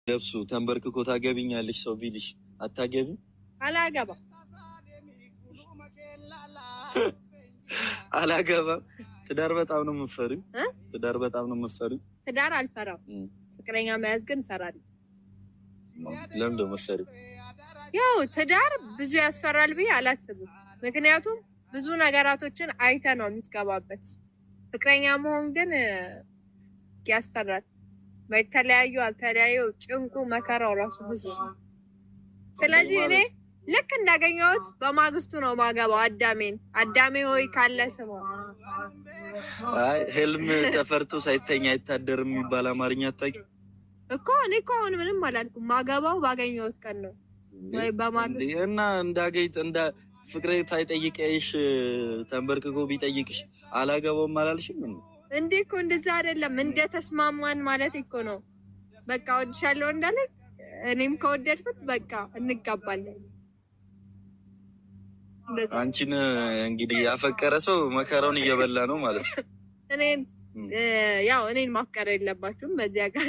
ለብሱ ተንበርክኮ ታገቢኛለሽ ሰው ቢልሽ አታገቢም? አላገባም አላገባም። ትዳር በጣም ነው የምትፈሪው? ትዳር በጣም ነው የምትፈሪው? ትዳር አልፈራም፣ ፍቅረኛ መያዝ ግን እፈራለሁ። ለምን ነው የምትፈሪው? ያው ትዳር ብዙ ያስፈራል ብዬ አላስብም። ምክንያቱም ብዙ ነገራቶችን አይተ ነው የምትገባበት። ፍቅረኛ መሆን ግን ያስፈራል። በተለያዩ አልተለያዩ ጭንቁ መከራው ራሱ ብዙ። ስለዚህ እኔ ልክ እንዳገኘሁት በማግስቱ ነው ማገባው። አዳሜ ሆይ ካለ ስማ። አይ ህልም ተፈርቶ ሳይተኛ አይታደርም የሚባል አማርኛ አታውቂም እኮ። እኔ እኮ አሁን ምንም አላልኩም። ማገባው ባገኘሁት ቀን ነው ወይ በማግስቱ። እና እንዳ ፍቅሬ ታይጠይቀሽ ተንበርክኮ ቢጠይቅሽ አላገባውም አላልሽም እንዴ? እኮ እንደዛ አይደለም። እንደ ተስማማን ማለት እኮ ነው። በቃ ወድሻለሁ እንዳለ እኔም ከወደድኩት በቃ እንጋባለን። አንቺን እንግዲህ ያፈቀረ ሰው መከራውን እየበላ ነው ማለት ነው። እኔን ማፍቀር የለባችሁም በዚያ ጋር